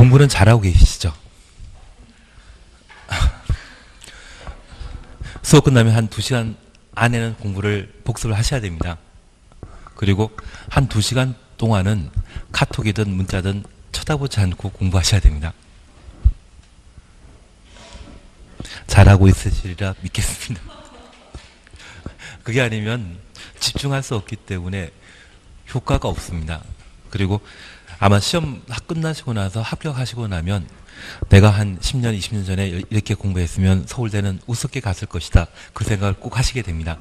공부는 잘하고 계시죠? 수업 끝나면 한 2시간 안에는 공부를 복습을 하셔야 됩니다. 그리고 한 2시간 동안은 카톡이든 문자든 쳐다보지 않고 공부하셔야 됩니다. 잘하고 있으시리라 믿겠습니다. 그게 아니면 집중할 수 없기 때문에 효과가 없습니다. 그리고 아마 시험 끝나시고 나서 합격하시고 나면 내가 한 10년, 20년 전에 이렇게 공부했으면 서울대는 우습게 갔을 것이다. 그 생각을 꼭 하시게 됩니다.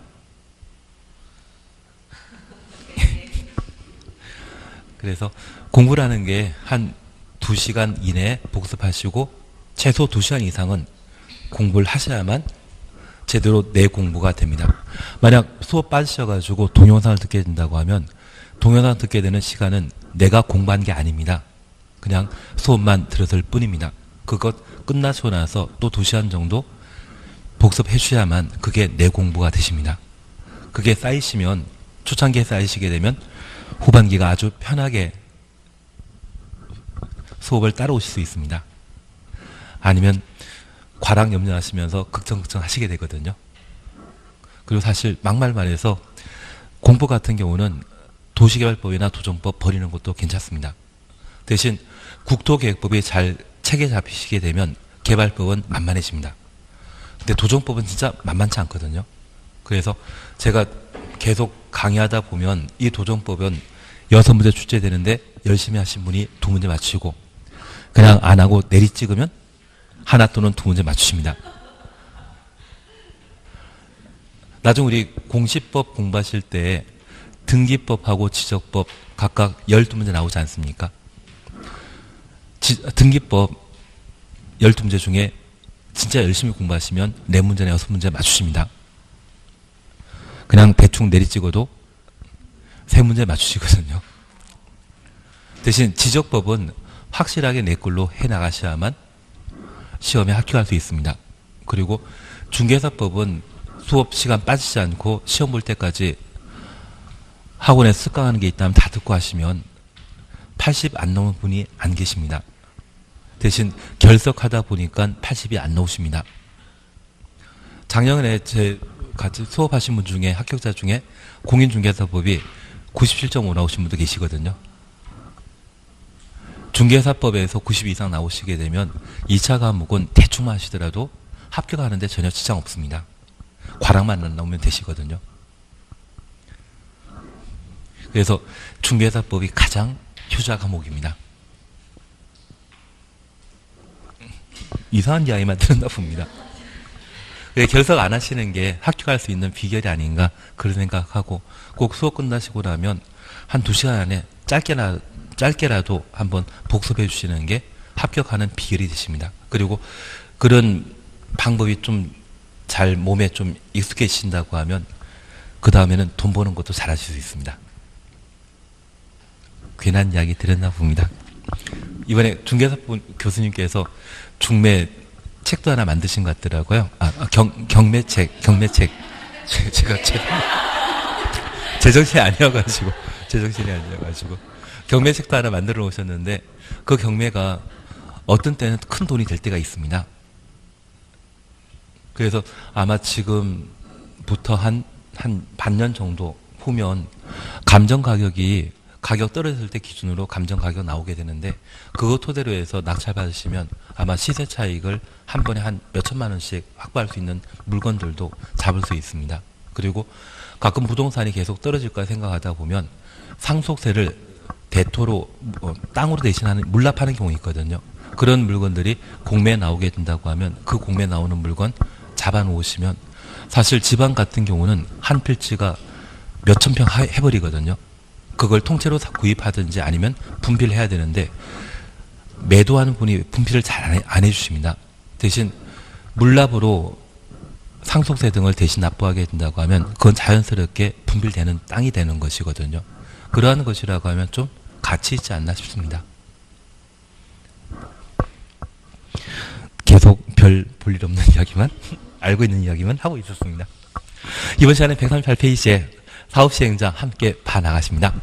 그래서 공부라는 게 한 2시간 이내에 복습하시고 최소 2시간 이상은 공부를 하셔야만 제대로 내 공부가 됩니다. 만약 수업 빠지셔가지고 동영상을 듣게 된다고 하면 동영상 듣게 되는 시간은 내가 공부한 게 아닙니다. 그냥 수업만 들었을 뿐입니다. 그것 끝나시고 나서 또 2시간 정도 복습해 주셔야만 그게 내 공부가 되십니다. 그게 쌓이시면 초창기에 쌓이시게 되면 후반기가 아주 편하게 수업을 따라오실 수 있습니다. 아니면 과락 염려하시면서 걱정 하시게 되거든요. 그리고 사실 막말 말해서 공부 같은 경우는 도시개발법이나 도정법 버리는 것도 괜찮습니다. 대신 국토계획법이 잘 체계 잡히시게 되면 개발법은 만만해집니다. 근데 도정법은 진짜 만만치 않거든요. 그래서 제가 계속 강의하다 보면 이 도정법은 6문제 출제되는데 열심히 하신 분이 2문제 맞추시고 그냥 안 하고 내리 찍으면 하나 또는 2문제 맞추십니다. 나중 우리 공시법 공부하실 때 등기법하고 지적법 각각 12문제 나오지 않습니까? 등기법 12문제 중에 진짜 열심히 공부하시면 4문제나 6문제 맞추십니다. 그냥 대충 내리 찍어도 3문제 맞추시거든요. 대신 지적법은 확실하게 내 걸로 해나가셔야만 시험에 합격할 수 있습니다. 그리고 중개사법은 수업 시간 빠지지 않고 시험 볼 때까지 학원에 습강하는 게 있다면 다 듣고 하시면 80 안 넘은 분이 안 계십니다. 대신 결석하다 보니까 80이 안 나오십니다. 작년에 제 같이 수업하신 분 중에 합격자 중에 공인중개사법이 97.5 나오신 분도 계시거든요. 중개사법에서 90 이상 나오시게 되면 2차 과목은 대충만 하시더라도 합격하는데 전혀 지장 없습니다. 과락만 안 나오면 되시거든요. 그래서 중개사법이 가장 효자 과목입니다. 이상한 이야기만 들었나 봅니다. 결석 안 하시는 게 합격할 수 있는 비결이 아닌가 그런 생각하고 꼭 수업 끝나시고 나면 한 2시간 안에 짧게라도 한번 복습해 주시는 게 합격하는 비결이 되십니다. 그리고 그런 방법이 좀 잘 몸에 좀 익숙해지신다고 하면 그 다음에는 돈 버는 것도 잘 하실 수 있습니다. 괜한 이야기 드렸나 봅니다. 이번에 중개사법 교수님께서 중매 책도 하나 만드신 것 같더라고요. 경매책. 제가 제정신이 아니어가지고 경매책도 하나 만들어 오셨는데 그 경매가 어떤 때는 큰 돈이 될 때가 있습니다. 그래서 아마 지금부터 한 반년 정도 후면 감정 가격이 가격 떨어졌을 때 기준으로 감정 가격 나오게 되는데 그거 토대로 해서 낙찰 받으시면 아마 시세 차익을 한 번에 한 몇천만 원씩 확보할 수 있는 물건들도 잡을 수 있습니다. 그리고 가끔 부동산이 계속 떨어질까 생각하다 보면 상속세를 대토로 땅으로 대신하는 물납하는 경우가 있거든요. 그런 물건들이 공매에 나오게 된다고 하면 그 공매에 나오는 물건 잡아놓으시면 사실 지방 같은 경우는 한 필지가 몇천 평 해버리거든요. 그걸 통째로 구입하든지 아니면 분필을 해야 되는데 매도하는 분이 분필을 잘 안 해주십니다. 대신 물납으로 상속세 등을 대신 납부하게 된다고 하면 그건 자연스럽게 분필되는 땅이 되는 것이거든요. 그러한 것이라고 하면 좀 가치 있지 않나 싶습니다. 계속 별 볼 일 없는 이야기만 알고 있는 이야기만 하고 있었습니다. 이번 시간에 138페이지에 사업시행자 함께 봐나가십니다.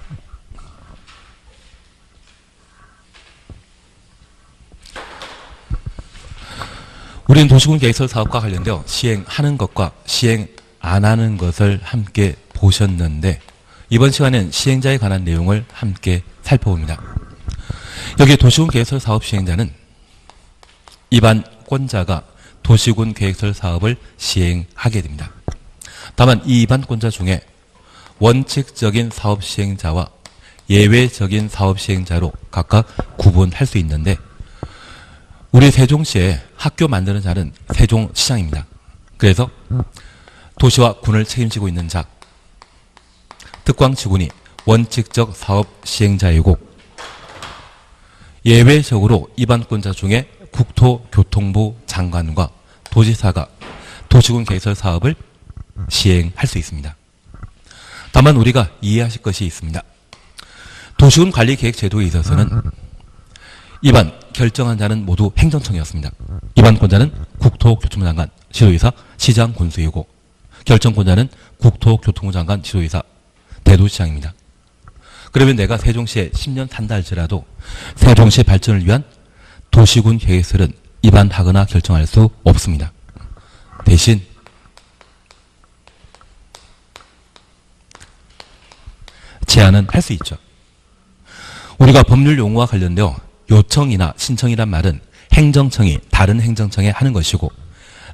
우리는 도시군 계획설 사업과 관련되어 시행하는 것과 시행 안 하는 것을 함께 보셨는데 이번 시간엔 시행자에 관한 내용을 함께 살펴봅니다. 여기 도시군 계획설 사업 시행자는 입안권자가 도시군 계획설 사업을 시행하게 됩니다. 다만 이 입안권자 중에 원칙적인 사업 시행자와 예외적인 사업 시행자로 각각 구분할 수 있는데 우리 세종시에 학교 만드는 자는 세종시장입니다. 그래서 도시와 군을 책임지고 있는 자, 특광지군이 원칙적 사업 시행자이고 예외적으로 입안권자 중에 국토교통부 장관과 도지사가 도시군 개설 사업을 시행할 수 있습니다. 다만 우리가 이해하실 것이 있습니다. 도시군 관리 계획 제도에 있어서는 입안 결정한 자는 모두 행정청이었습니다. 입안권자는 국토교통부 장관, 시도의사, 시장, 군수이고 결정권자는 국토교통부 장관, 시도의사, 대도시장입니다. 그러면 내가 세종시에 10년 산다 할지라도 세종시 발전을 위한 도시군 계획설은 입안하거나 결정할 수 없습니다. 대신 제안은 할 수 있죠. 우리가 법률 용어와 관련되어 요청이나 신청이란 말은 행정청이 다른 행정청에 하는 것이고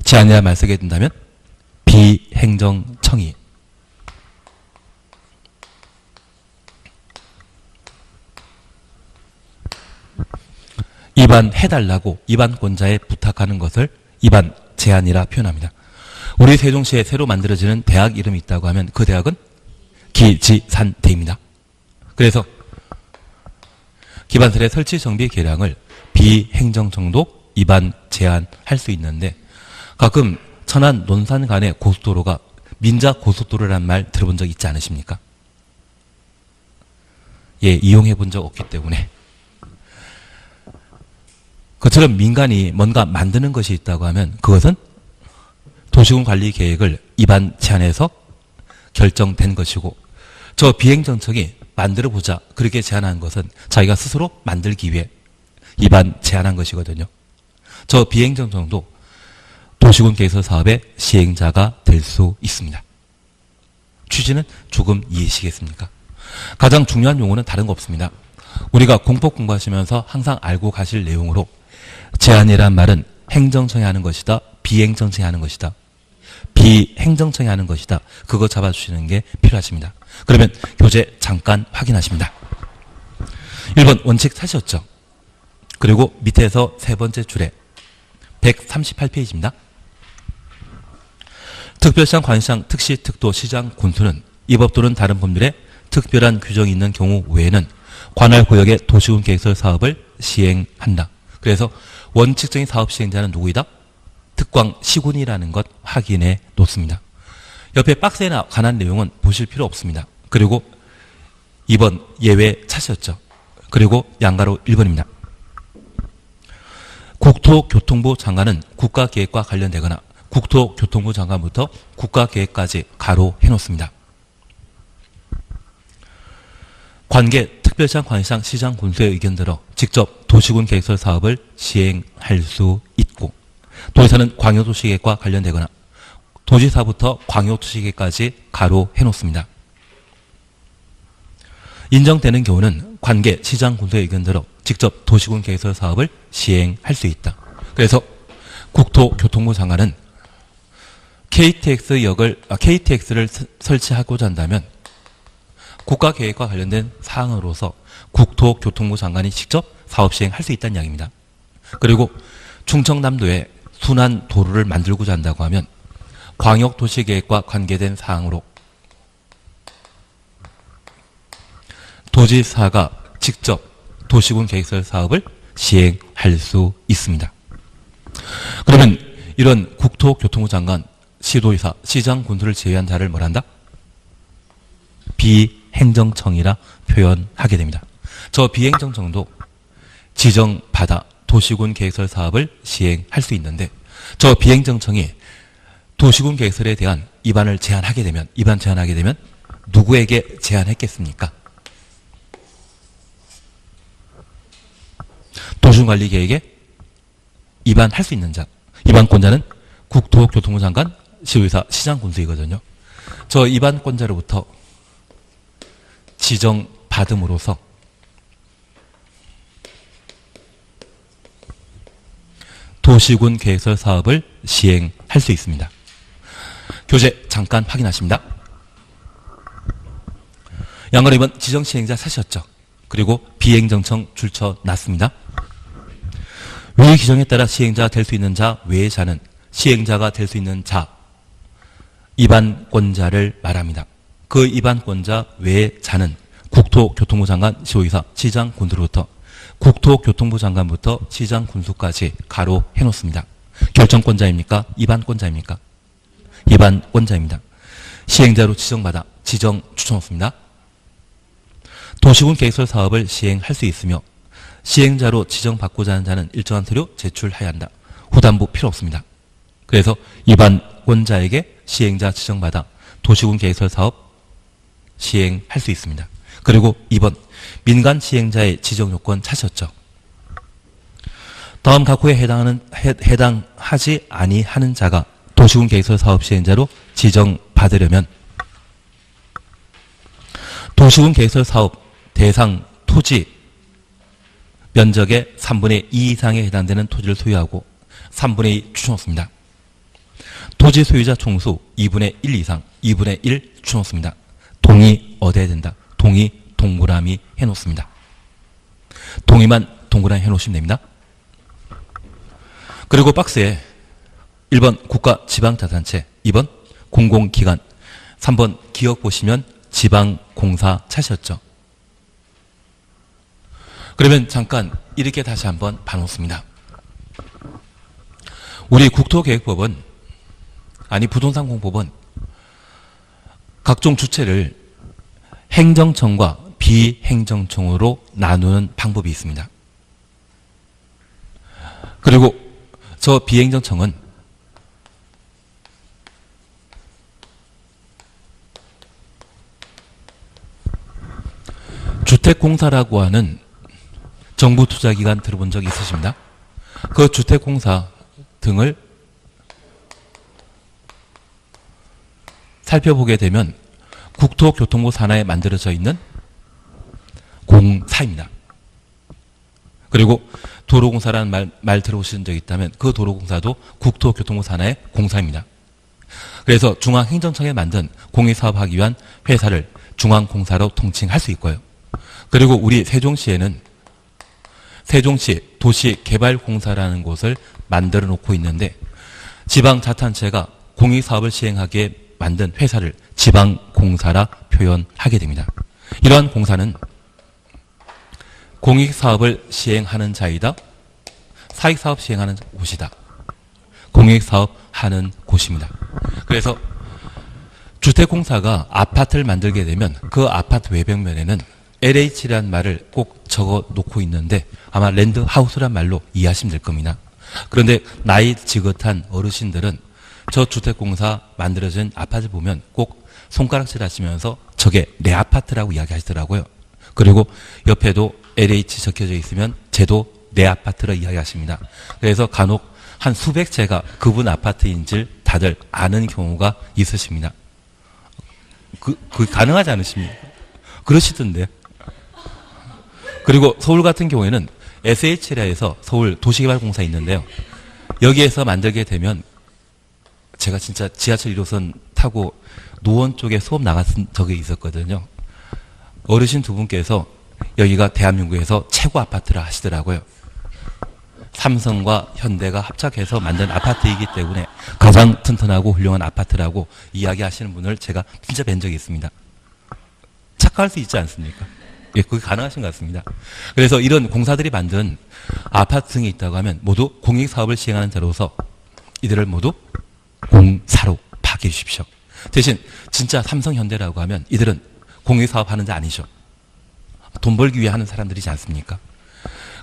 제안이란 말 쓰게 된다면 비행정청이 입안해달라고 입안권자에 부탁하는 것을 입안 제안이라 표현합니다. 우리 세종시에 새로 만들어지는 대학 이름이 있다고 하면 그 대학은 기지산대입니다. 그래서 기반설의 설치 정비 계량을 비행정청도 입안 제한할 수 있는데 가끔 천안 논산 간의 고속도로가 민자 고속도로라는 말 들어본 적 있지 않으십니까? 예, 이용해 본 적 없기 때문에 그처럼 민간이 뭔가 만드는 것이 있다고 하면 그것은 도시군 관리 계획을 입안 제안해서 결정된 것이고 저 비행정청이 만들어보자 그렇게 제안한 것은 자기가 스스로 만들기 위해 입안 제안한 것이거든요. 저 비행정청도 도시군 계획설 사업의 시행자가 될 수 있습니다. 취지는 조금 이해하시겠습니까? 가장 중요한 용어는 다른 거 없습니다. 우리가 공법 공부하시면서 항상 알고 가실 내용으로 제안이란 말은 행정청이 하는 것이다. 비행정청이 하는 것이다. 비행정청이 하는 것이다. 그거 잡아주시는 게 필요하십니다. 그러면 교재 잠깐 확인하십니다. 1번 원칙 찾으셨죠? 그리고 밑에서 세 번째 줄에 138페이지입니다. 특별시장, 관시장, 특시, 특도, 시장, 군수는 이 법 또는 다른 법률에 특별한 규정이 있는 경우 외에는 관할 구역의 도시군 계획설 사업을 시행한다. 그래서 원칙적인 사업 시행자는 누구이다? 특광 시군이라는 것 확인해 놓습니다. 옆에 박스에 관한 내용은 보실 필요 없습니다. 그리고 2번 예외 찾으셨죠? 그리고 양가로 1번입니다. 국토교통부 장관은 국가계획과 관련되거나 국토교통부 장관부터 국가계획까지 가로 해놓습니다. 관계 특별시장, 관시장, 시장, 군수의 의견 들어 직접 도시군 계획설 사업을 시행할 수 있고 도지사는 광역도시계획과 관련되거나 도지사부터 광역도시계획까지 가로 해놓습니다. 인정되는 경우는 관계 시장, 군수의 의견 들어 직접 도시군 계획설 사업을 시행할 수 있다. 그래서 국토교통부 장관은 KTX를 설치하고자 한다면 국가계획과 관련된 사항으로서 국토교통부 장관이 직접 사업 시행할 수 있다는 이야기입니다. 그리고 충청남도에 순환 도로를 만들고자 한다고 하면 광역도시계획과 관계된 사항으로 도지사가 직접 도시군 계획설 사업을 시행할 수 있습니다. 그러면 이런 국토교통부 장관, 시도의사, 시장, 군수를 제외한 자를 뭐란다? 비행정청이라 표현하게 됩니다. 저 비행정청도 지정받아 도시군 계획설 사업을 시행할 수 있는데 저 비행정청이 도시군 계획설에 대한 입안 제한하게 되면 누구에게 제한했겠습니까? 도시군관리계획에 입안할 수 있는 자. 입안권자는 국토교통부 장관, 시의사, 시장군수이거든요. 저 입안권자로부터 지정받음으로써 도시군 계획설 사업을 시행할 수 있습니다. 교재 잠깐 확인하십니다. 양건은 이번 지정 시행자 사실였죠. 그리고 비행정청 줄쳐놨습니다. 위 규정에 따라 시행자가 될 수 있는 자 외의 자는 시행자가 될 수 있는 자, 입안권자를 말합니다. 그 입안권자 외의 자는 국토교통부 장관, 시의사, 시장, 군수로부터 국토교통부 장관부터 시장, 군수까지 가로 해놓습니다. 결정권자입니까? 입안권자입니까? 입안권자입니다. 시행자로 지정받아 지정 추천없습니다. 도시군 계획설 사업을 시행할 수 있으며 시행자로 지정받고자 하는 자는 일정한 서류 제출해야 한다. 후단부 필요 없습니다. 그래서 입안권자에게 시행자 지정받아 도시군 계획설 사업 시행할 수 있습니다. 그리고 2번 민간 시행자의 지정 요건 찾으셨죠. 다음 각호에 해당하지 아니하는 자가 도시군 계획설 사업 시행자로 지정받으려면 도시군 계획설 사업 대상 토지 면적의 3분의 2 이상에 해당되는 토지를 소유하고 3분의 2 추천없습니다. 토지 소유자 총수 2분의 1 이상 2분의 1 추천없습니다. 동의 얻어야 된다. 동의 동그라미 해놓습니다. 동의만 동그라미 해놓으시면 됩니다. 그리고 박스에 1번 국가지방자치단체, 2번 공공기관, 3번 기억 보시면 지방공사 찾으셨죠. 그러면 잠깐 이렇게 다시 한번 봐놓습니다. 우리 국토계획법은 부동산공법은 각종 주체를 행정청과 비행정청으로 나누는 방법이 있습니다. 그리고 저 비행정청은 주택공사라고 하는 정부 투자기관 들어본 적 있으십니까? 그 주택공사 등을 살펴보게 되면 국토교통부 산하에 만들어져 있는 공사입니다. 그리고 도로공사라는 말 들어보신 적 있다면 그 도로공사도 국토교통부 산하의 공사입니다. 그래서 중앙행정청에 만든 공익사업하기 위한 회사를 중앙공사로 통칭할 수 있고요. 그리고 우리 세종시에는 세종시 도시개발공사라는 곳을 만들어 놓고 있는데 지방자치단체가 공익사업을 시행하기에 만든 회사를 지방공사라 표현하게 됩니다. 이러한 공사는 공익사업을 시행하는 자이다. 사익사업 시행하는 곳이다. 공익사업 하는 곳입니다. 그래서 주택공사가 아파트를 만들게 되면 그 아파트 외벽면에는 LH라는 말을 꼭 적어 놓고 있는데 아마 랜드하우스란 말로 이해하시면 될 겁니다. 그런데 나이 지긋한 어르신들은 저 주택공사 만들어진 아파트를 보면 꼭 손가락질 하시면서 저게 내 아파트라고 이야기하시더라고요. 그리고 옆에도 LH 적혀져 있으면 쟤도 내 아파트라 이야기하십니다. 그래서 간혹 한 수백 채가 그분 아파트인 줄 다들 아는 경우가 있으십니다. 그 가능하지 않으십니까? 그러시던데. 그리고 서울 같은 경우에는 SH라에서 서울 도시개발공사 있는데요. 여기에서 만들게 되면 제가 진짜 지하철 1호선 타고 노원 쪽에 수업 나갔던 적이 있었거든요. 어르신 두 분께서 여기가 대한민국에서 최고 아파트라 하시더라고요. 삼성과 현대가 합작해서 만든 아파트이기 때문에 가장 튼튼하고 훌륭한 아파트라고 이야기하시는 분을 제가 진짜 뵌 적이 있습니다. 착각할 수 있지 않습니까? 예, 그게 가능하신 것 같습니다. 그래서 이런 공사들이 만든 아파트 등이 있다고 하면 모두 공익사업을 시행하는 자로서 이들을 모두 공사로 파악해 주십시오. 대신 진짜 삼성, 현대라고 하면 이들은 공익사업 하는 자 아니죠. 돈 벌기 위해 하는 사람들이지 않습니까?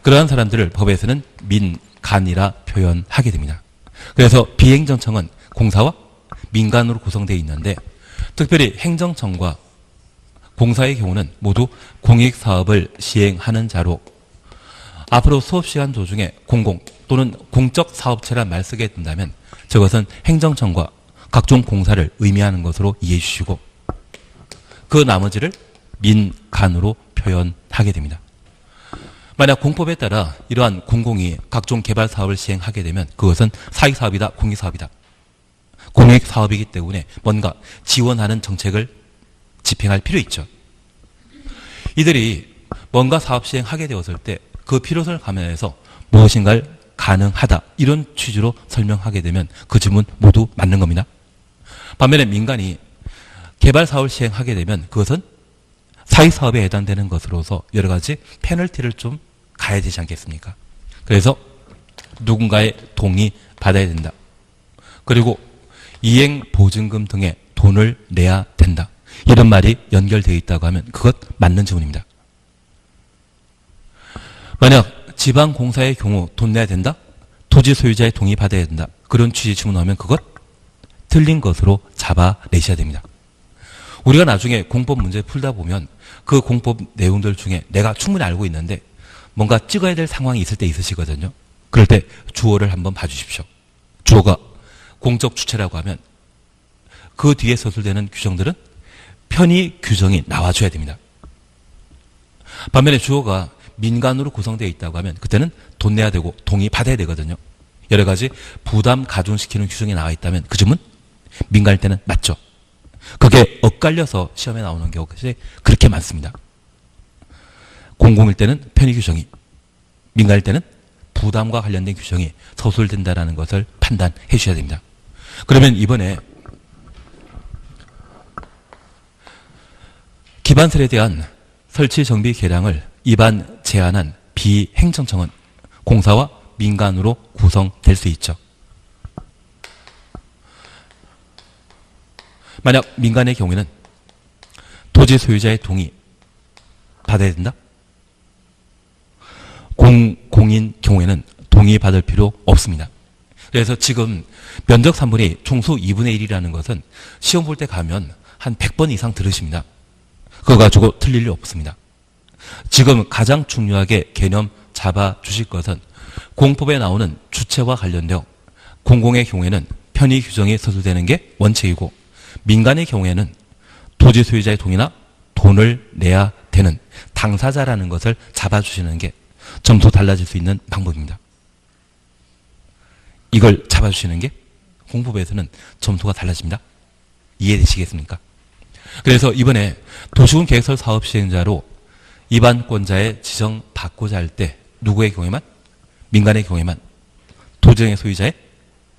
그러한 사람들을 법에서는 민간이라 표현하게 됩니다. 그래서 비행정청은 공사와 민간으로 구성되어 있는데 특별히 행정청과 공사의 경우는 모두 공익사업을 시행하는 자로 앞으로 수업시간 도중에 공공, 또는 공적 사업체란 말 쓰게 된다면 저것은 행정청과 각종 공사를 의미하는 것으로 이해해 주시고 그 나머지를 민간으로 표현하게 됩니다. 만약 공법에 따라 이러한 공공이 각종 개발 사업을 시행하게 되면 그것은 사익사업이다, 공익사업이다. 공익사업이기 때문에 뭔가 지원하는 정책을 집행할 필요 있죠. 이들이 뭔가 사업 시행하게 되었을 때 그 필요성을 감안해서 무엇인가를 가능하다 이런 취지로 설명하게 되면 그 질문 모두 맞는 겁니다. 반면에 민간이 개발 사업을 시행하게 되면 그것은 사익사업에 해당되는 것으로서 여러 가지 페널티를 좀 가야 되지 않겠습니까? 그래서 누군가의 동의 받아야 된다. 그리고 이행 보증금 등의 돈을 내야 된다. 이런 말이 연결되어 있다고 하면 그것 맞는 질문입니다. 만약 지방공사의 경우 돈 내야 된다? 토지 소유자의 동의 받아야 된다. 그런 취지 질문하면 그것 틀린 것으로 잡아내셔야 됩니다. 우리가 나중에 공법 문제 풀다 보면 그 공법 내용들 중에 내가 충분히 알고 있는데 뭔가 찍어야 될 상황이 있을 때 있으시거든요. 그럴 때 주어를 한번 봐주십시오. 주어가 공적 주체라고 하면 그 뒤에 서술되는 규정들은 편의 규정이 나와줘야 됩니다. 반면에 주어가 민간으로 구성되어 있다고 하면 그때는 돈 내야 되고 동의 받아야 되거든요. 여러 가지 부담 가중시키는 규정이 나와 있다면 그 점은 민간일 때는 맞죠. 그게 엇갈려서 시험에 나오는 경우가 그렇게 많습니다. 공공일 때는 편의 규정이, 민간일 때는 부담과 관련된 규정이 서술된다는 것을 판단해 주셔야 됩니다. 그러면 이번에 기반설에 대한 설치 정비 계량을 입안 제한한 비행정청은 공사와 민간으로 구성될 수 있죠. 만약 민간의 경우에는 토지 소유자의 동의 받아야 된다? 공인 경우에는 동의 받을 필요 없습니다. 그래서 지금 면적 3분의 2, 총수 2분의 1이라는 것은 시험 볼 때 가면 한 100번 이상 들으십니다. 그거 가지고 틀릴 일 없습니다. 지금 가장 중요하게 개념 잡아주실 것은 공법에 나오는 주체와 관련되어 공공의 경우에는 편의 규정이 서술되는 게 원칙이고 민간의 경우에는 토지 소유자의 동의나 돈을 내야 되는 당사자라는 것을 잡아주시는 게 점수 달라질 수 있는 방법입니다. 이걸 잡아주시는 게 공법에서는 점수가 달라집니다. 이해되시겠습니까? 그래서 이번에 도시군 계획설 사업 시행자로 입안권자의 지정 받고자 할 때 누구의 경우에만? 민간의 경우에만 토지의 소유자의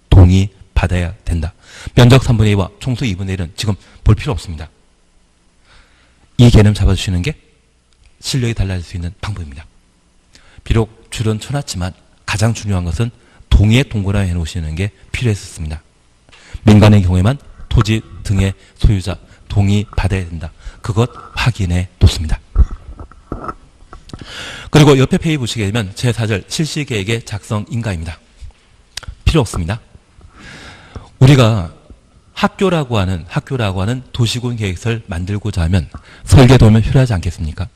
동의 받아야 된다. 면적 3분의 2와 총수 2분의 1은 지금 볼 필요 없습니다. 이 개념 잡아주시는 게 실력이 달라질 수 있는 방법입니다. 비록 줄은 쳐놨지만 가장 중요한 것은 동의에 동그라미 해놓으시는 게 필요했었습니다. 민간의 경우에만 토지 등의 소유자 동의 받아야 된다. 그것 확인해 놓습니다. 그리고 옆에 페이지 보시게 되면 제4절 실시계획의 작성 인가입니다. 필요 없습니다. 우리가 학교라고 하는 도시군 계획서를 만들고자 하면 설계도면 필요하지 않겠습니까?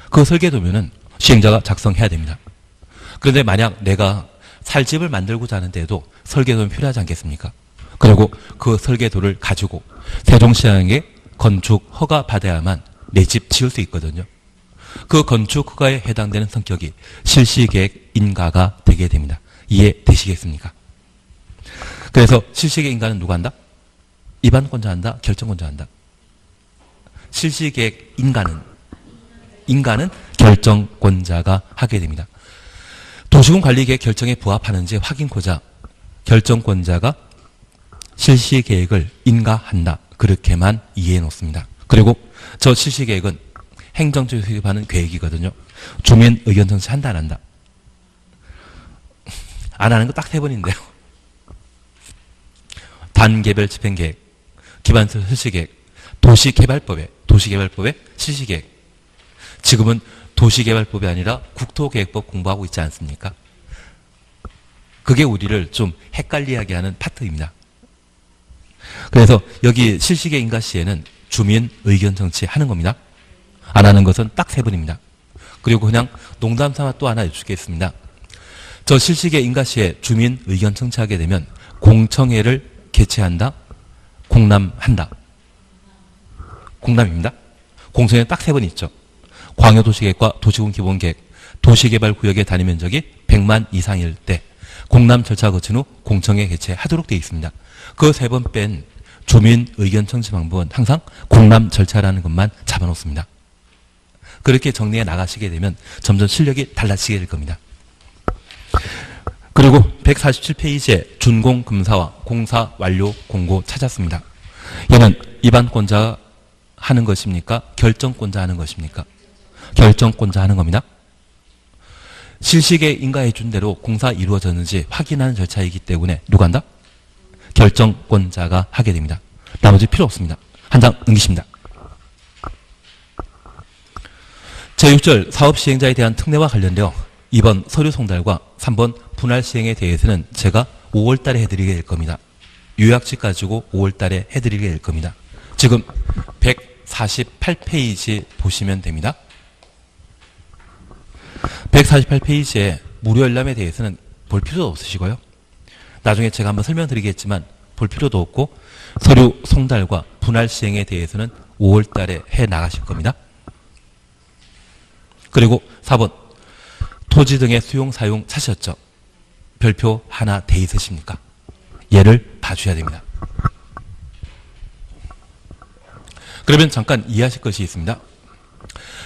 그 설계도면은 시행자가 작성해야 됩니다. 그런데 만약 내가 살집을 만들고자 하는데도 설계도면 필요하지 않겠습니까? 그리고 그 설계도를 가지고 세종시장에 건축 허가 받아야만 내 집 지을 수 있거든요. 그 건축 허가에 해당되는 성격이 실시계획 인가가 되게 됩니다. 이해되시겠습니까? 그래서 실시계획 인가는 누가 한다? 입안권자 한다? 결정권자 한다? 실시계획 인가는 결정권자가 하게 됩니다. 도시군 관리계획 결정에 부합하는지 확인코자 결정권자가 실시계획을 인가한다. 그렇게만 이해해 놓습니다. 그리고 저 실시계획은 행정처에서 수립하는 계획이거든요. 주민 의견 청취 한다 안 한다? 안 하는 거 딱 3번인데요. 단계별 집행계획, 기반설 실시계획, 도시개발법에 실시계획. 지금은 도시개발법이 아니라 국토계획법 공부하고 있지 않습니까? 그게 우리를 좀 헷갈리하게 하는 파트입니다. 그래서 여기 실시계획 인가 시에는 주민 의견 청취하는 겁니다. 안 하는 것은 딱 3번입니다. 그리고 그냥 농담 삼아 또 하나 여쭙겠습니다. 저 실시계 인가시에 주민 의견 청취하게 되면 공청회를 개최한다, 공람한다. 공람입니다. 공청회 딱 3번 있죠. 광역도시계획과 도시군 기본계획, 도시개발구역의 단위면적이 100만 이상일 때 공람 절차 거친 후 공청회 개최하도록 되어 있습니다. 그 3번 뺀 주민 의견 청취 방법은 항상 공람 절차라는 것만 잡아놓습니다. 그렇게 정리해 나가시게 되면 점점 실력이 달라지게 될 겁니다. 그리고 147페이지에 준공검사와 공사 완료 공고 찾았습니다. 얘는 입안권자 하는 것입니까? 결정권자 하는 것입니까? 결정권자 하는 겁니다. 실시계 인가해 준 대로 공사 이루어졌는지 확인하는 절차이기 때문에 누가 한다? 결정권자가 하게 됩니다. 나머지 필요 없습니다. 한 장 넘기십니다. 제6절 사업시행자에 대한 특례와 관련되어 2번 서류 송달과 3번 분할 시행에 대해서는 제가 5월 달에 해드리게 될 겁니다. 요약집 가지고 5월 달에 해드리게 될 겁니다. 지금 148페이지 보시면 됩니다. 148페이지에 무료 열람에 대해서는 볼 필요도 없으시고요. 나중에 제가 한번 설명드리겠지만 볼 필요도 없고 서류 송달과 분할 시행에 대해서는 5월 달에 해 나가실 겁니다. 그리고 4번 토지 등의 수용 사용 찾으셨죠? 별표 하나 돼 있으십니까? 얘를 봐주셔야 됩니다. 그러면 잠깐 이해하실 것이 있습니다.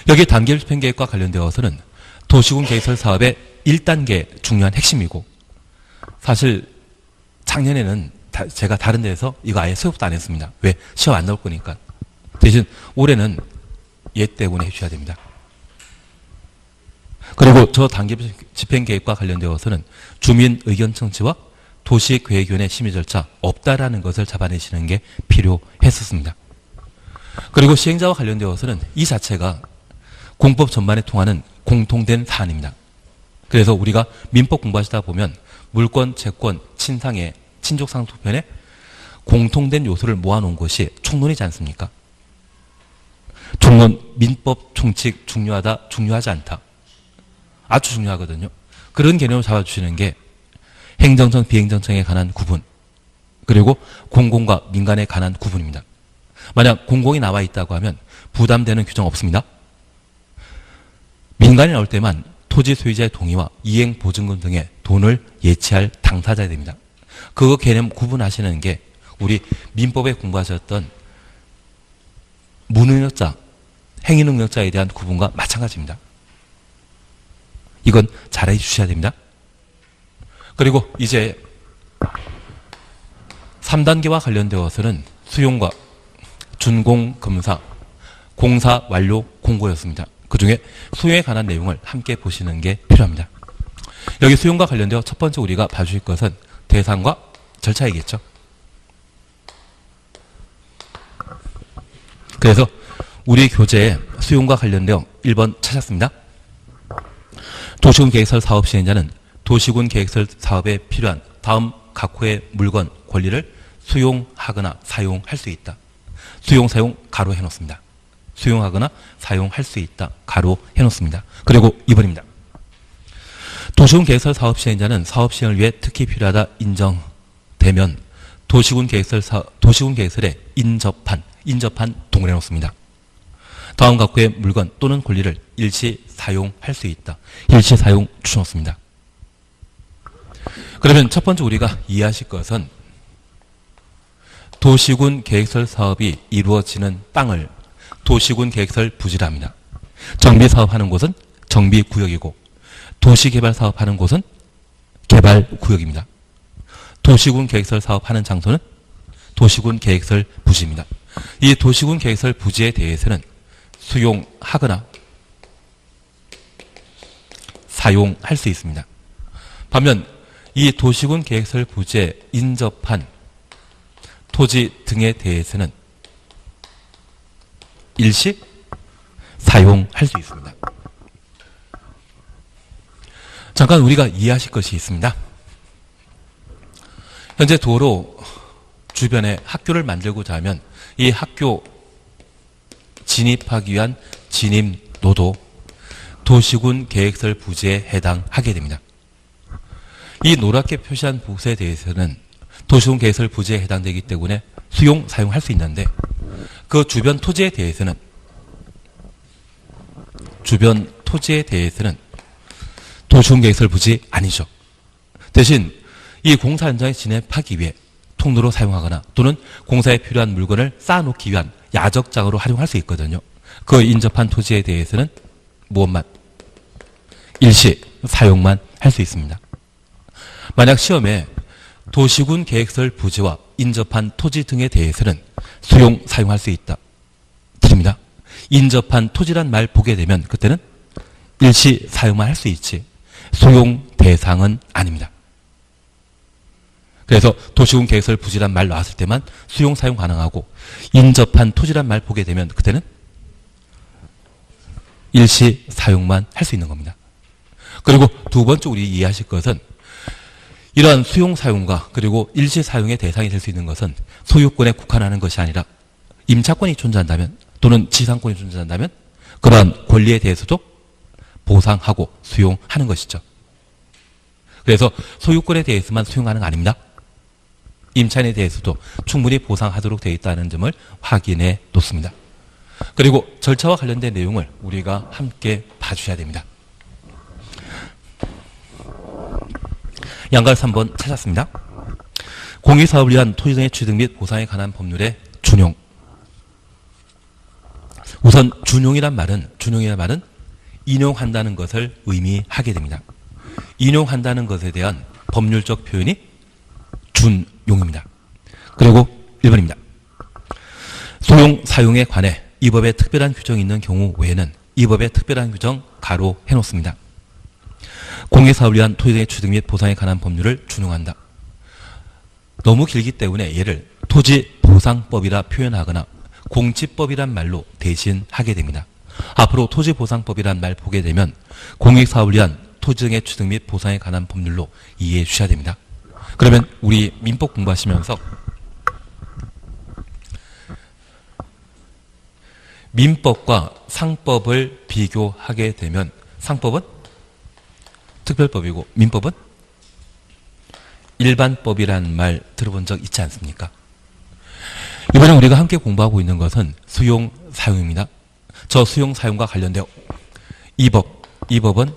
여기 단계별 집행계획과 관련되어서는 도시군 계획설 사업의 1단계 중요한 핵심이고 사실 작년에는 제가 다른 데에서 이거 아예 수업도 안 했습니다. 왜? 시험 안 나올 거니까. 대신 올해는 얘 때문에 해주셔야 됩니다. 그리고 저 단계별 집행계획과 관련되어서는 주민 의견 청취와 도시계획위원회 심의 절차 없다라는 것을 잡아내시는 게 필요했었습니다. 그리고 시행자와 관련되어서는 이 자체가 공법 전반에 통하는 공통된 사안입니다. 그래서 우리가 민법 공부하시다 보면 물권, 채권, 친상해, 친족상속편에 공통된 요소를 모아놓은 것이 총론이지 않습니까? 총론, 민법, 총칙 중요하다, 중요하지 않다. 아주 중요하거든요. 그런 개념을 잡아주시는 게 행정청, 비행정청에 관한 구분 그리고 공공과 민간에 관한 구분입니다. 만약 공공이 나와 있다고 하면 부담되는 규정 없습니다. 민간이 나올 때만 토지 소유자의 동의와 이행보증금 등의 돈을 예치할 당사자가 됩니다. 그 개념 구분하시는 게 우리 민법에 공부하셨던 무능력자, 행위능력자에 대한 구분과 마찬가지입니다. 이건 잘 해주셔야 됩니다. 그리고 이제 3단계와 관련되어서는 수용과 준공검사, 공사 완료 공고였습니다. 그 중에 수용에 관한 내용을 함께 보시는 게 필요합니다. 여기 수용과 관련되어 첫 번째 우리가 봐주실 것은 대상과 절차이겠죠. 그래서 우리 교재에 수용과 관련되어 1번 찾았습니다. 도시군 계획설 사업 시행자는 도시군 계획설 사업에 필요한 다음 각 호의 물건, 권리를 수용하거나 사용할 수 있다. 수용, 사용, 가로 해놓습니다. 수용하거나 사용할 수 있다. 가로 해놓습니다. 그리고 2번입니다. 도시군 계획설 사업 시행자는 사업 시행을 위해 특히 필요하다 인정되면 도시군 계획설에 인접한 동을 해놓습니다. 다음 각호의 물건 또는 권리를 일시 사용할 수 있다. 일시 사용 주놓습니다. 그러면 첫 번째 우리가 이해하실 것은 도시군 계획설 사업이 이루어지는 땅을 도시군 계획설 부지라 합니다. 정비사업하는 곳은 정비구역이고 도시개발 사업하는 곳은 개발구역입니다. 도시군 계획설 사업하는 장소는 도시군 계획설 부지입니다. 이 도시군 계획설 부지에 대해서는 수용하거나 사용할 수 있습니다. 반면 이 도시군 계획설 부지에 인접한 토지 등에 대해서는 일시 사용할 수 있습니다. 잠깐 우리가 이해하실 것이 있습니다. 현재 도로 주변에 학교를 만들고자 하면 이 학교 진입하기 위한 진입로도 도시군 계획설 부지에 해당하게 됩니다. 이 노랗게 표시한 부서에 대해서는 도시군 계획설 부지에 해당되기 때문에 수용, 사용할 수 있는데 그 주변 토지에 대해서는 도시군 계획설 부지 아니죠. 대신 이 공사 현장에 진입하기 위해 통로로 사용하거나 또는 공사에 필요한 물건을 쌓아놓기 위한 야적장으로 활용할 수 있거든요. 그 인접한 토지에 대해서는 무엇만? 일시 사용만 할 수 있습니다. 만약 시험에 도시군 계획설 부지와 인접한 토지 등에 대해서는 수용, 사용할 수 있다. 드립니다. 인접한 토지란 말 보게 되면 그때는 일시 사용만 할 수 있지 수용 대상은 아닙니다. 그래서 도시군 계획설 부지란 말 나왔을 때만 수용, 사용 가능하고 인접한 토지란 말 보게 되면 그때는 일시 사용만 할 수 있는 겁니다. 그리고 두 번째 우리 이해하실 것은 이러한 수용, 사용과 그리고 일시 사용의 대상이 될 수 있는 것은 소유권에 국한하는 것이 아니라 임차권이 존재한다면 또는 지상권이 존재한다면 그러한 권리에 대해서도 보상하고 수용하는 것이죠. 그래서 소유권에 대해서만 수용하는 거 아닙니다. 임차인에 대해서도 충분히 보상하도록 되어 있다는 점을 확인해 놓습니다. 그리고 절차와 관련된 내용을 우리가 함께 봐주셔야 됩니다. 양갈 3번 찾았습니다. 공익사업을 위한 토지 등의 취득 및 보상에 관한 법률의 준용. 우선 준용이란 말은 인용한다는 것을 의미하게 됩니다. 인용한다는 것에 대한 법률적 표현이 준용입니다. 그리고 1번입니다. 소용, 사용에 관해 이 법에 특별한 규정이 있는 경우 외에는 이 법에 특별한 규정 가로 해놓습니다. 공익사업을 위한 토지 등의 취득 및 보상에 관한 법률을 준용한다. 너무 길기 때문에 얘를 토지보상법이라 표현하거나 공지법이란 말로 대신하게 됩니다. 앞으로 토지보상법이란 말 보게 되면 공익사업을 위한 토지 등의 취득 및 보상에 관한 법률로 이해해 주셔야 됩니다. 그러면 우리 민법 공부하시면서 민법과 상법을 비교하게 되면 상법은 특별법이고 민법은 일반법이라는 말 들어본 적 있지 않습니까? 이번에 우리가 함께 공부하고 있는 것은 수용, 사용입니다. 저 수용, 사용과 관련되어 이 법은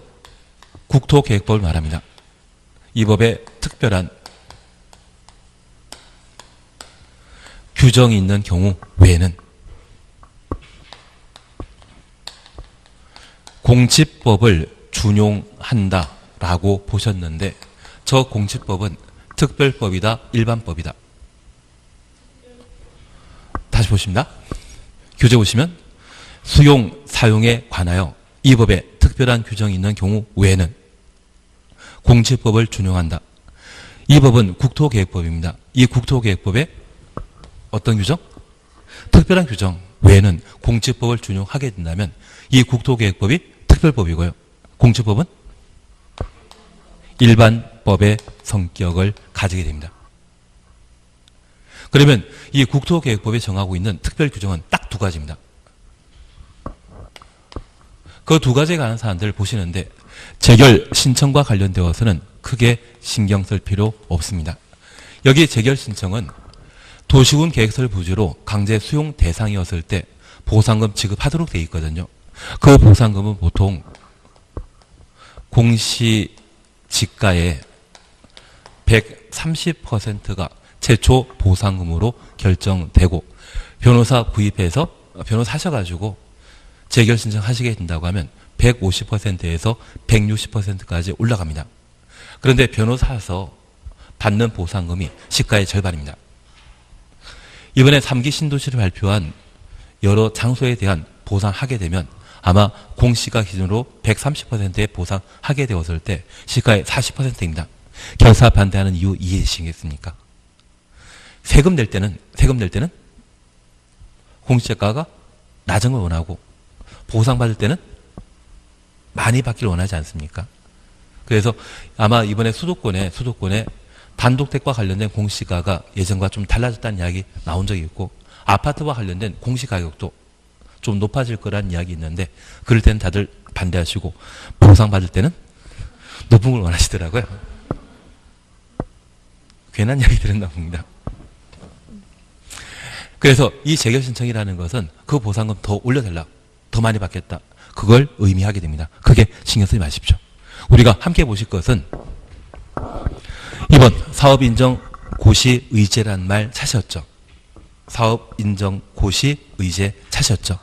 국토계획법을 말합니다. 이 법에 특별한 규정이 있는 경우 외에는 공지법을 준용한다라고 보셨는데 저 공지법은 특별법이다, 일반법이다. 다시 보십니다. 교재 보시면 수용, 사용에 관하여 이 법에 특별한 규정이 있는 경우 외에는 공지법을 준용한다. 이 법은 국토계획법입니다. 이 국토계획법에 어떤 규정? 특별한 규정 외에는 공지법을 준용하게 된다면 이 국토계획법이 특별법이고요. 공지법은 일반법의 성격을 가지게 됩니다. 그러면 이 국토계획법이 정하고 있는 특별규정은 딱 두 가지입니다. 그 두 가지에 관한 사안들을 보시는데 재결 신청과 관련되어서는 크게 신경 쓸 필요 없습니다. 여기 재결 신청은 도시군 계획설 부지로 강제 수용 대상이었을 때 보상금 지급하도록 되어 있거든요. 그 보상금은 보통 공시지가의 130%가 최초 보상금으로 결정되고 변호사 구입해서 변호사 하셔가지고 재결 신청하시게 된다고 하면 150%에서 160%까지 올라갑니다. 그런데 변호사에서 받는 보상금이 시가의 절반입니다. 이번에 3기 신도시를 발표한 여러 장소에 대한 보상하게 되면 아마 공시가 기준으로 130%의 보상하게 되었을 때 시가의 40%입니다. 결사 반대하는 이유 이해되시겠습니까? 세금 낼 때는 공시지가가 낮은 걸 원하고 보상받을 때는 많이 받기를 원하지 않습니까? 그래서 아마 이번에 수도권에 단독택과 관련된 공시가가 예전과 좀 달라졌다는 이야기 나온 적이 있고 아파트와 관련된 공시가격도 좀 높아질 거라는 이야기 있는데 그럴 때는 다들 반대하시고 보상받을 때는 높은 걸 원하시더라고요. 괜한 이야기 들었나 봅니다. 그래서 이 재결 신청이라는 것은 그 보상금 더 올려달라, 더 많이 받겠다, 그걸 의미하게 됩니다. 그게 신경 쓰지 마십시오. 우리가 함께 보실 것은 2번 사업인정 고시 의제란 말 찾으셨죠? 사업인정 고시 의제 찾으셨죠?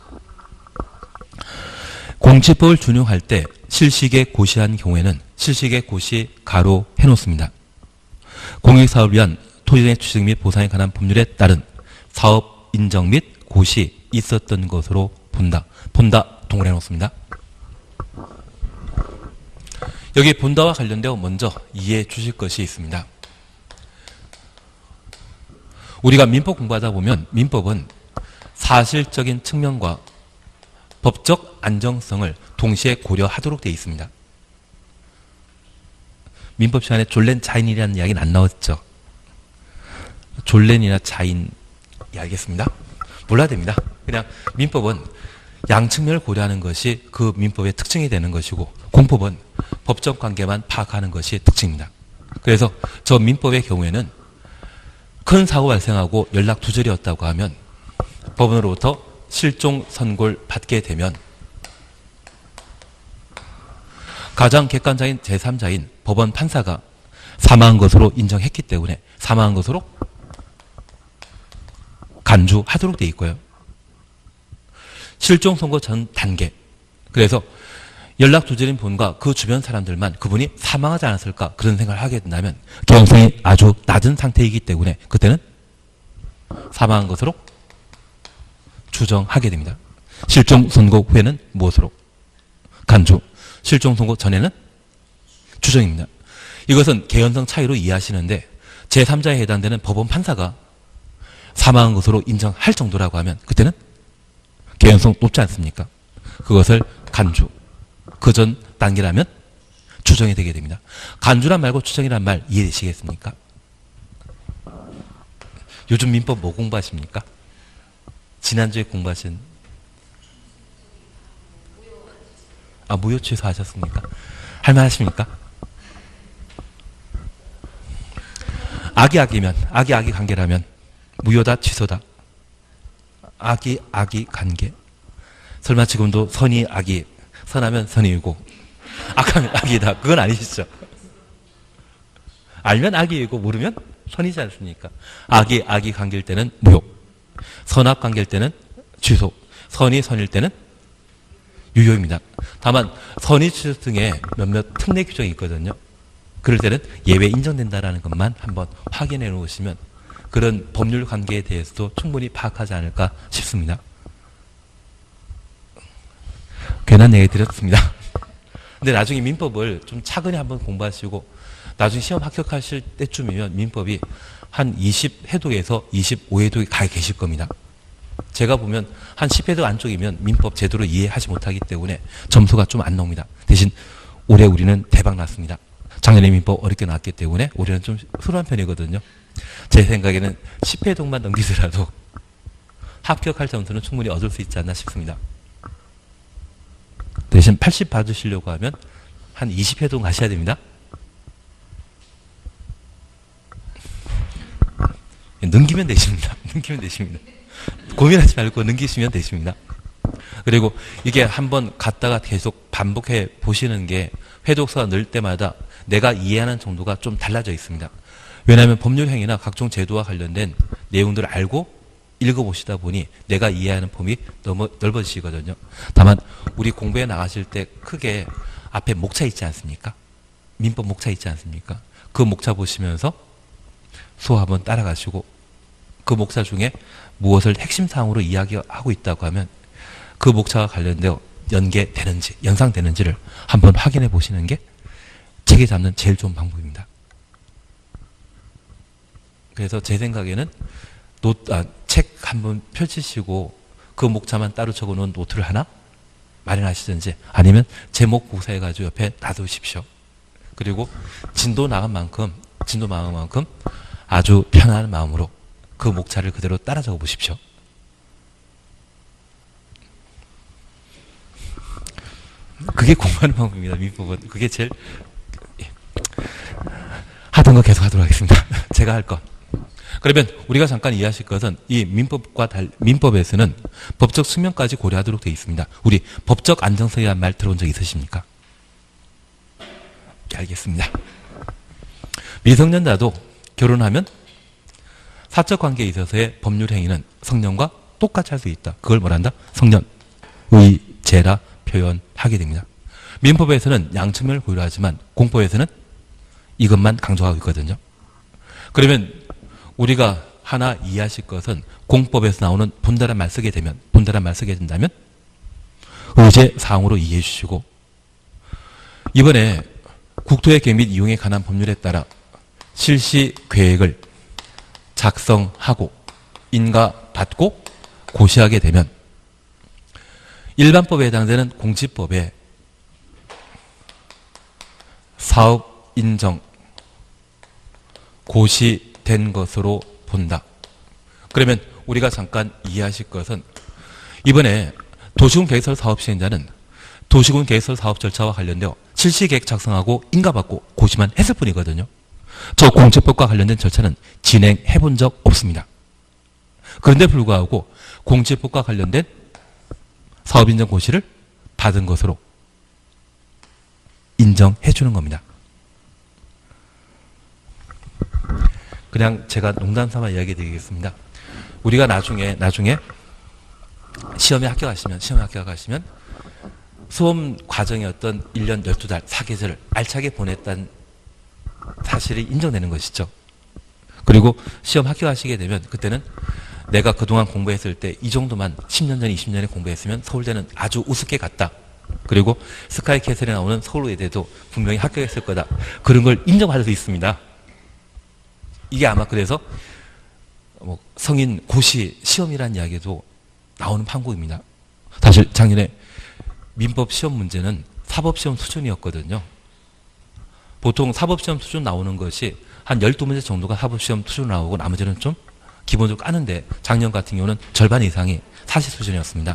공시법을 준용할 때 실시계 고시한 경우에는 실시계 고시 가로 해놓습니다. 공익사업을 위한 토지의 취득 및 보상에 관한 법률에 따른 사업 인정 및 고시 있었던 것으로 본다. 본다 동그래 놓습니다. 여기 본다와 관련되어 먼저 이해해 주실 것이 있습니다. 우리가 민법 공부하다 보면 민법은 사실적인 측면과 법적 안정성을 동시에 고려하도록 되어 있습니다. 민법 시간에 졸렌 자인이라는 이야기는 안 나왔죠. 졸렌이나 자인 알겠습니다. 몰라야 됩니다. 그냥 민법은 양측면을 고려하는 것이 그 민법의 특징이 되는 것이고 공법은 법적 관계만 파악하는 것이 특징입니다. 그래서 저 민법의 경우에는 큰 사고 발생하고 연락 두절이었다고 하면 법원으로부터 실종 선고를 받게 되면 가장 객관적인 제3자인 법원 판사가 사망한 것으로 인정했기 때문에 사망한 것으로 간주하도록 되어 있고요. 실종 선고 전 단계. 그래서 연락 두절인 분과 그 주변 사람들만 그분이 사망하지 않았을까 그런 생각을 하게 된다면 개연성이 아주 낮은 상태이기 때문에 그때는 사망한 것으로 추정하게 됩니다. 실종 선고 후에는 무엇으로? 간주. 실종 선고 전에는 추정입니다. 이것은 개연성 차이로 이해하시는데 제3자에 해당되는 법원 판사가 사망한 것으로 인정할 정도라고 하면 그때는 개연성 높지 않습니까? 그것을 간주. 그 전 단계라면 추정이 되게 됩니다. 간주란 말고 추정이란 말 이해되시겠습니까? 요즘 민법 뭐 공부하십니까? 지난주에 공부하신 무효 취소하셨습니까? 할만하십니까? 악이 관계라면 무효다 취소다. 악이 관계. 설마 지금도 선이 악이 선하면 선이고 악하면 악이다. 그건 아니시죠? 알면 악이고 모르면 선이지 않습니까? 악이 관계일 때는 무효. 선악 관계일 때는 취소. 선이 선일 때는 유효입니다. 다만 선의 취소 등의 몇몇 특례 규정이 있거든요. 그럴 때는 예외 인정된다라는 것만 한번 확인해 놓으시면 그런 법률 관계에 대해서도 충분히 파악하지 않을까 싶습니다. 괜한 얘기 드렸습니다. 근데 나중에 민법을 좀 차근히 한번 공부하시고 나중에 시험 합격하실 때쯤이면 민법이 한 20회독에서 25회독이 가 계실 겁니다. 제가 보면 한 10회독 안쪽이면 민법 제대로 이해하지 못하기 때문에 점수가 좀 안 나옵니다. 대신 올해 우리는 대박 났습니다. 작년에 민법 어렵게 나왔기 때문에 올해는 좀 수월한 편이거든요. 제 생각에는 10회독만 넘기더라도 합격할 점수는 충분히 얻을 수 있지 않나 싶습니다. 대신 80 받으시려고 하면 한 20회독 가셔야 됩니다. 넘기면 되십니다. 넘기면 되십니다. 고민하지 말고 넘기시면 되십니다. 그리고 이게 한번 갔다가 계속 반복해 보시는 게 회독서가 늘 때마다 내가 이해하는 정도가 좀 달라져 있습니다. 왜냐하면 법률행위나 각종 제도와 관련된 내용들을 알고 읽어보시다 보니 내가 이해하는 범위 너무 넓어지시거든요. 다만 우리 공부해 나가실 때 크게 앞에 목차 있지 않습니까? 민법 목차 있지 않습니까? 그 목차 보시면서 수업 한번 따라가시고 그 목차 중에 무엇을 핵심 사항으로 이야기하고 있다고 하면 그 목차와 관련되어 연계되는지 연상되는지를 한번 확인해 보시는 게 책에 잡는 제일 좋은 방법입니다. 그래서 제 생각에는 책 한번 펼치시고 그 목차만 따로 적어놓은 노트를 하나 마련하시든지 아니면 제목 복사해가지고 옆에 놔두십시오. 그리고 진도 나간 만큼 아주 편안한 마음으로 그 목차를 그대로 따라 적어 보십시오. 그게 공부하는 방법입니다. 민법은. 그게 제일 하던 거 계속 하도록 하겠습니다. 제가 할 거. 그러면 우리가 잠깐 이해하실 것은 이 민법에서는 법적 측면까지 고려하도록 되어 있습니다. 우리 법적 안정성이라는 말 들어본 적 있으십니까? 알겠습니다. 미성년자도 결혼하면 사적 관계에 있어서의 법률 행위는 성년과 똑같이 할 수 있다. 그걸 뭐란다? 성년의제라 표현하게 됩니다. 민법에서는 양측면을 고려하지만 공법에서는 이것만 강조하고 있거든요. 그러면 우리가 하나 이해하실 것은 공법에서 나오는 본다란 말 쓰게 된다면 의제 사항으로 이해해 주시고, 이번에 국토의 계획 및 이용에 관한 법률에 따라 실시 계획을 작성하고 인가받고 고시하게 되면 일반법에 해당되는 공지법에 사업 인정 고시된 것으로 본다. 그러면 우리가 잠깐 이해하실 것은 이번에 도시군 계획설 사업 시행자는 도시군 계획설 사업 절차와 관련되어 실시계획 작성하고 인가받고 고시만 했을 뿐이거든요. 저 공지법과 관련된 절차는 진행해 본 적 없습니다. 그런데 불구하고 공지법과 관련된 사업인정 고시를 받은 것으로 인정해 주는 겁니다. 그냥 제가 농담 삼아 이야기 드리겠습니다. 우리가 나중에 시험에 합격하시면 수험 과정의 어떤 1년 12달 사계절을 알차게 보냈다는 사실이 인정되는 것이죠. 그리고 시험 합격하시게 되면 그때는 내가 그동안 공부했을 때 이 정도만 10년 전, 20년에 공부했으면 서울대는 아주 우습게 갔다. 그리고 스카이캐슬에 나오는 서울의대도 분명히 합격했을 거다. 그런 걸 인정받을 수 있습니다. 이게 아마 그래서 성인 고시 시험이라는 이야기도 나오는 판국입니다. 사실 작년에 민법 시험 문제는 사법시험 수준이었거든요. 보통 사법시험 수준 나오는 것이 한 12문제 정도가 사법시험 수준 나오고 나머지는 좀 기본적으로 까는데 작년 같은 경우는 절반 이상이 사시 수준이었습니다.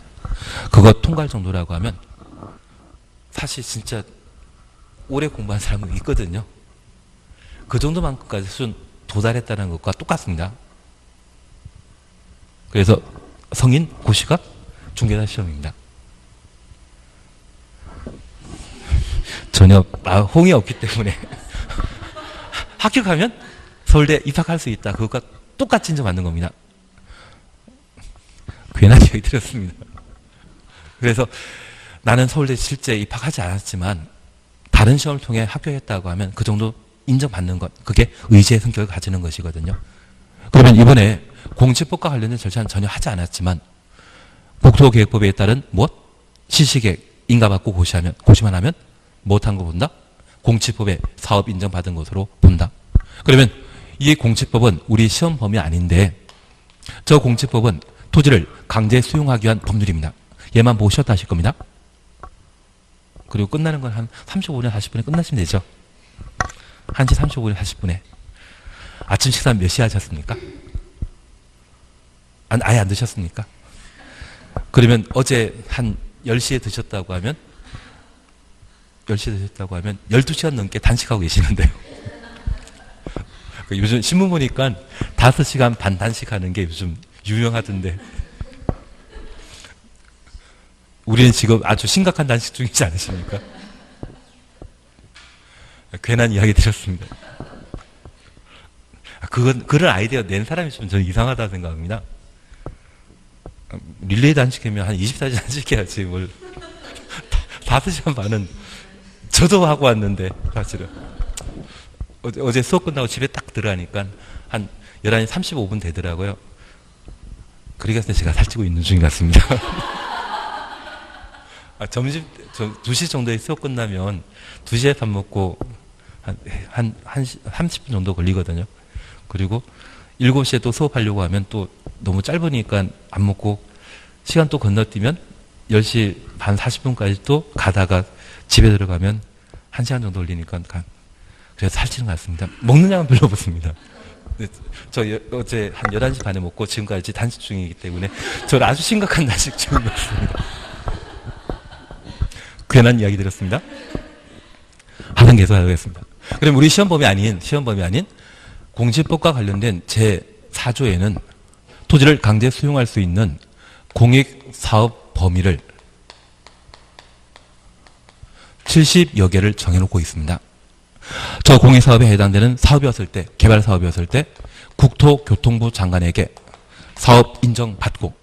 그거 통과할 정도라고 하면 사실 진짜 오래 공부한 사람은 있거든요. 그 정도만큼까지 수준 도달했다는 것과 똑같습니다. 그래서 성인 고시가 중개사 시험입니다. 전혀 호응이 없기 때문에 합격하면 서울대 입학할 수 있다. 그것과 똑같이 인정받는 겁니다. 괜한 얘기 드렸습니다. 그래서 나는 서울대 실제 입학하지 않았지만 다른 시험을 통해 합격했다고 하면 그 정도 인정받는 것, 그게 의제의 성격을 가지는 것이거든요. 그러면 이번에 공지법과 관련된 절차는 전혀 하지 않았지만 국토계획법에 따른 무엇? 실시계획 인가받고 고시만 하면 무엇한 거 본다? 공지법에 사업 인정받은 것으로 본다. 그러면 이 공지법은 우리 시험 범위 아닌데 저 공지법은 토지를 강제 수용하기 위한 법률입니다. 얘만 보고 쉬었다 하실 겁니다. 그리고 끝나는 건 한 35분, 40분에 끝나시면 되죠. 1시 35분, 40분에. 아침 식사 몇 시에 하셨습니까? 아예 안 드셨습니까? 그러면 어제 한 10시에 드셨다고 하면 10시에 드셨다고 하면 12시간 넘게 단식하고 계시는데요. 요즘 신문 보니까 5시간 반 단식하는 게 요즘 유명하던데 우리는 지금 아주 심각한 단식 중이지 않으십니까? 괜한 이야기 드렸습니다. 그런 아이디어 낸 사람이 좀 저는 이상하다고 생각합니다. 릴레이 단식하면 한 24시간 단식해야지 뭘 5시간 반은 저도 하고 왔는데 사실은 어제 수업 끝나고 집에 딱 들어가니까 한 11시 35분 되더라고요. 그러니까 제가 살찌고 있는 중 같습니다. 점심 2시 정도에 수업 끝나면 2시에 밥 먹고 한 30분 정도 걸리거든요. 그리고 7시에 또 수업하려고 하면 또 너무 짧으니까 안 먹고 시간 또 건너뛰면 10시 반 40분까지 또 가다가 집에 들어가면 1시간 정도 걸리니까 그래서 살찌는 것 같습니다. 먹는 양은 별로 없습니다. 저 어제 한 11시 반에 먹고 지금까지 단식 중이기 때문에 저는 아주 심각한 단식 중인 것 같습니다. 괜한 이야기 드렸습니다. 하단 계속 하겠습니다. 그럼 우리 시험범위 아닌 공시법과 관련된 제4조에는 토지를 강제 수용할 수 있는 공익사업 범위를 70여 개를 정해놓고 있습니다. 저 공익사업에 해당되는 사업이었을 때, 개발사업이었을 때 국토교통부 장관에게 사업 인정받고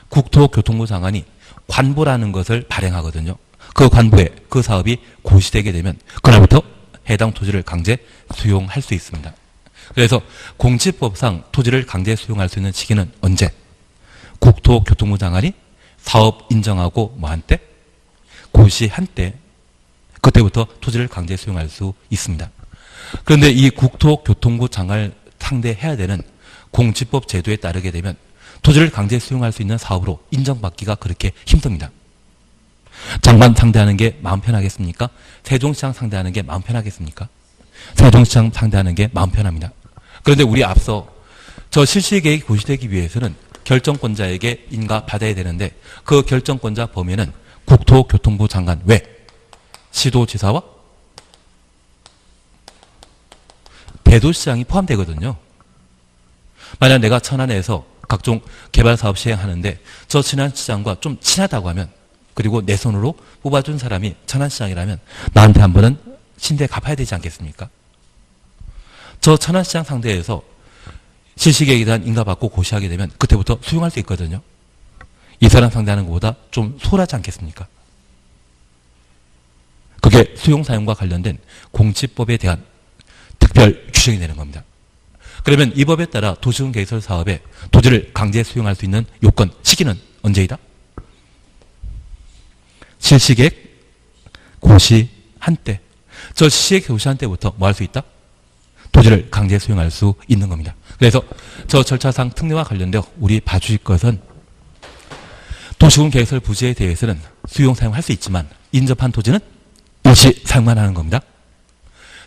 국토교통부 장관이 관부라는 것을 발행하거든요. 그 관부에 그 사업이 고시되게 되면 그날부터 해당 토지를 강제 수용할 수 있습니다. 그래서 공시법상 토지를 강제 수용할 수 있는 시기는 언제? 국토교통부 장관이 사업 인정하고 뭐한때? 고시한 때, 그때부터 토지를 강제 수용할 수 있습니다. 그런데 이 국토교통부 장관을 상대해야 되는 공시법 제도에 따르게 되면 토지를 강제 수용할 수 있는 사업으로 인정받기가 그렇게 힘듭니다. 장관 상대하는 게 마음 편하겠습니까? 세종시장 상대하는 게 마음 편하겠습니까? 세종시장 상대하는 게 마음 편합니다. 그런데 우리 앞서 저 실시계획이 고시되기 위해서는 결정권자에게 인가받아야 되는데 그 결정권자 범위는 국토교통부 장관 외 시도지사와 대도시장이 포함되거든요. 만약 내가 천안에서 각종 개발사업 시행하는데 저 천안시장과 좀 친하다고 하면, 그리고 내 손으로 뽑아준 사람이 천안시장이라면 나한테 한 번은 신대 갚아야 되지 않겠습니까? 저 천안시장 상대에서 실시계획에 대한 인가받고 고시하게 되면 그때부터 수용할 수 있거든요. 이 사람 상대하는 것보다 좀 소홀하지 않겠습니까? 그게 수용사용과 관련된 공시법에 대한 특별 규정이 되는 겁니다. 그러면 이 법에 따라 도시군 개설 사업에 토지를 강제 수용할 수 있는 요건, 시기는 언제이다? 실시계획 고시한 때. 저 실시계획 고시한 때부터 뭐 할 수 있다? 토지를 강제 수용할 수 있는 겁니다. 그래서 저 절차상 특례와 관련되어 우리 봐주실 것은 도시군 개설 부지에 대해서는 수용 사용할 수 있지만 인접한 토지는 일시 사용만 하는 겁니다.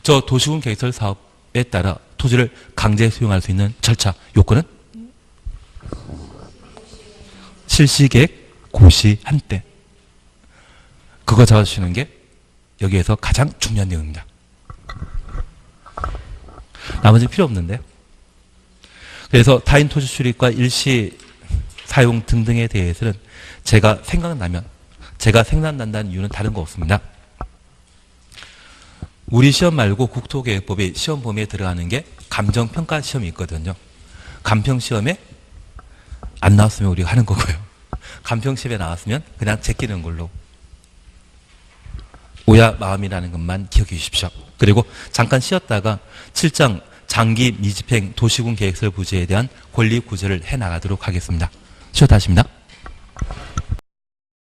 저 도시군 개설 사업에 따라 토지를 강제 수용할 수 있는 절차, 요건은 실시계획 고시한 때. 그거 잡아주시는 게 여기에서 가장 중요한 내용입니다. 나머지는 필요 없는데요. 그래서 타인 토지 출입과 일시 사용 등등에 대해서는 제가 생각난다는 이유는 다른 거 없습니다. 우리 시험 말고 국토계획법이 시험 범위에 들어가는 게 감정평가 시험이 있거든요. 감평시험에 안 나왔으면 우리가 하는 거고요. 감평시험에 나왔으면 그냥 제끼는 걸로. 오야 마음이라는 것만 기억해 주십시오. 그리고 잠깐 쉬었다가 7장 장기 미집행 도시군 계획설 부지에 대한 권리 구제를 해 나가도록 하겠습니다. 쉬었다 하십니다.